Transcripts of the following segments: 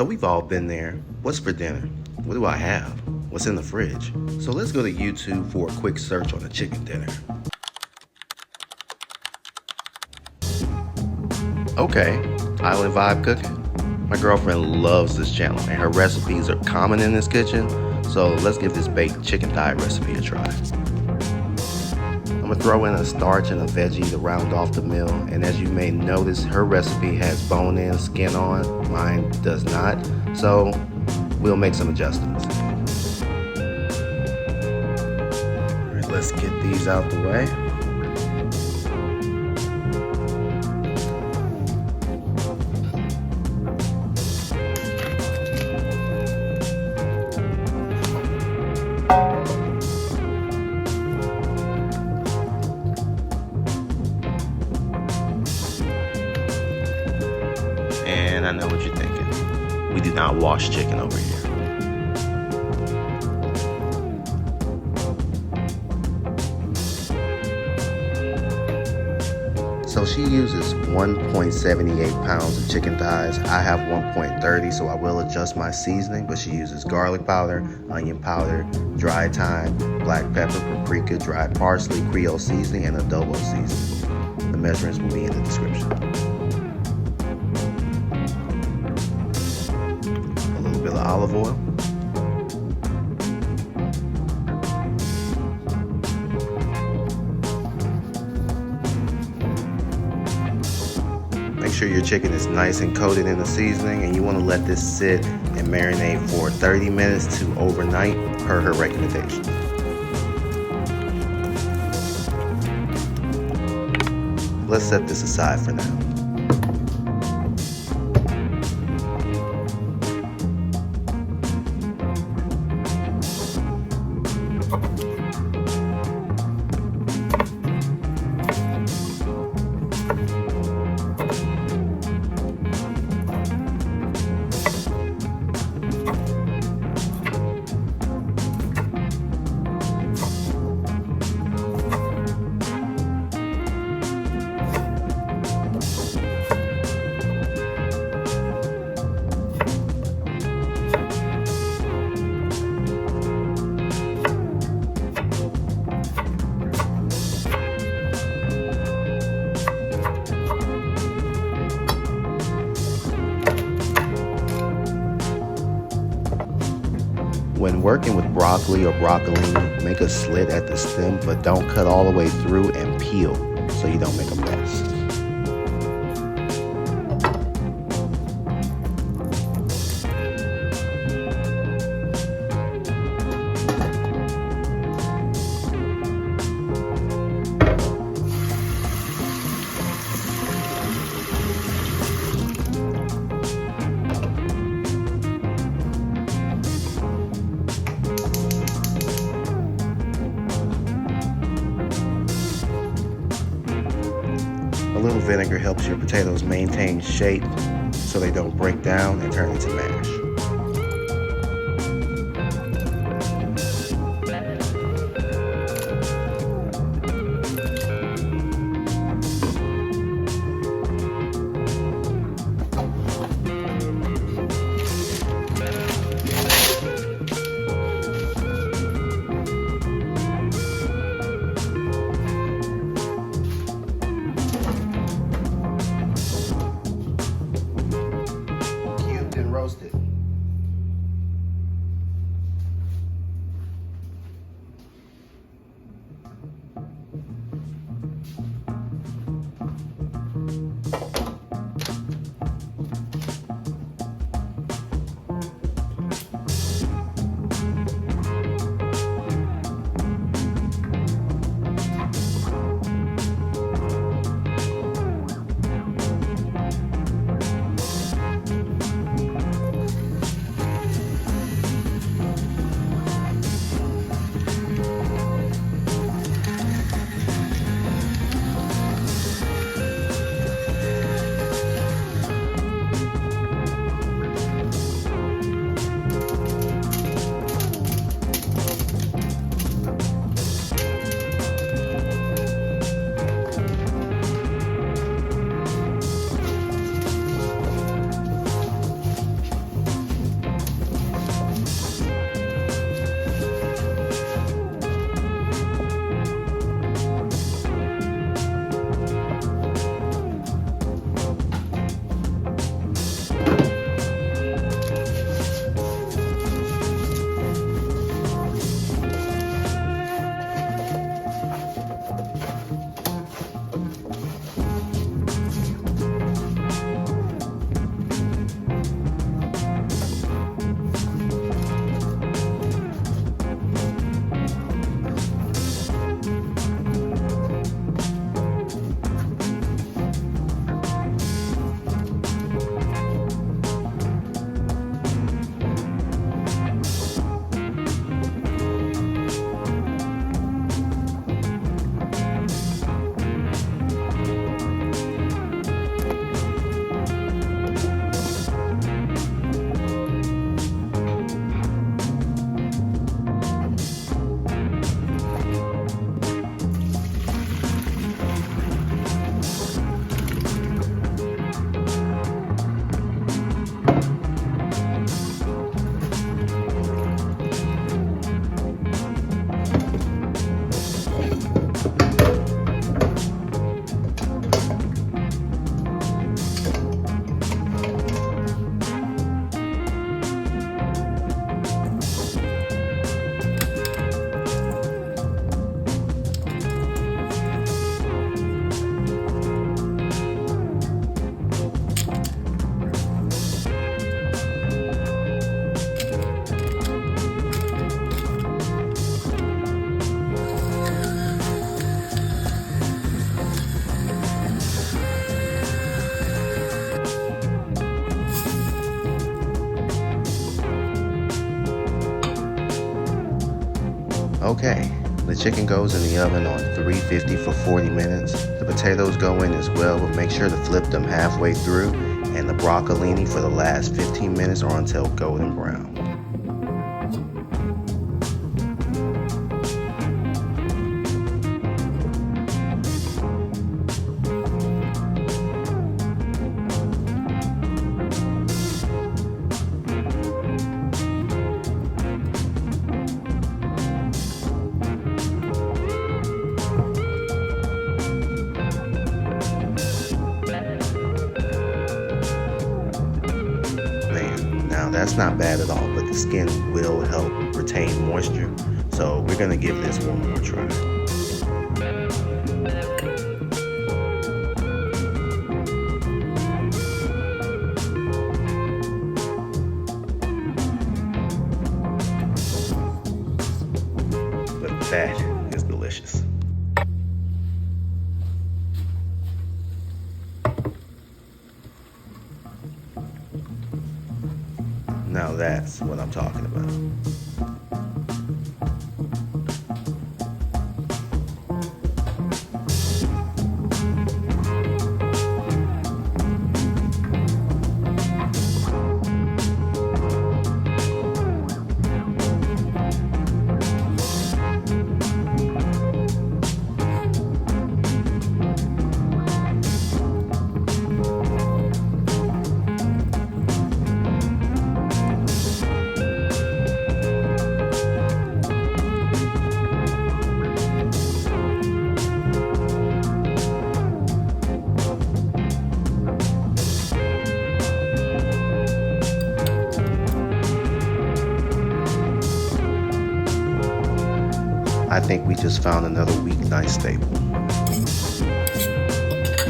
we've all been there. What's for dinner? What do I have? What's in the fridge? So let's go to YouTube for a quick search on a chicken dinner. Okay, Island Vibe Cooking. My girlfriend loves this channel and her recipes are common in this kitchen, so let's give this baked chicken thigh recipe a try. I'm gonna throw in a starch and a veggie to round off the meal, and as you may notice, her recipe has bone in, skin on, mine does not, so we'll make some adjustments. All right, let's get these out the way. And I know what you're thinking. We do not wash chicken over here. So she uses 1.78 pounds of chicken thighs. I have 1.30, so I will adjust my seasoning, but she uses garlic powder, onion powder, dry thyme, black pepper, paprika, dried parsley, creole seasoning, and adobo seasoning. The measurements will be in the description. Olive oil, make sure your chicken is nice and coated in the seasoning, and you want to let this sit and marinate for 30 minutes to overnight per her recommendation. Let's set this aside for now. When working with broccoli or broccolini, make a slit at the stem, but don't cut all the way through and peel so you don't make a mess. A little vinegar helps your potatoes maintain shape so they don't break down and turn into mash. Roasted. Okay, the chicken goes in the oven on 350 for 40 minutes. The potatoes go in as well, but make sure to flip them halfway through, and the broccolini for the last 15 minutes or until golden brown. Now that's not bad at all, but the skin will help retain moisture. So we're gonna give this one more try. But that is delicious. Now that's what I'm talking about. I think we just found another weeknight staple.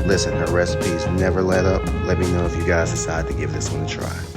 Listen, her recipes never let up. Let me know if you guys decide to give this one a try.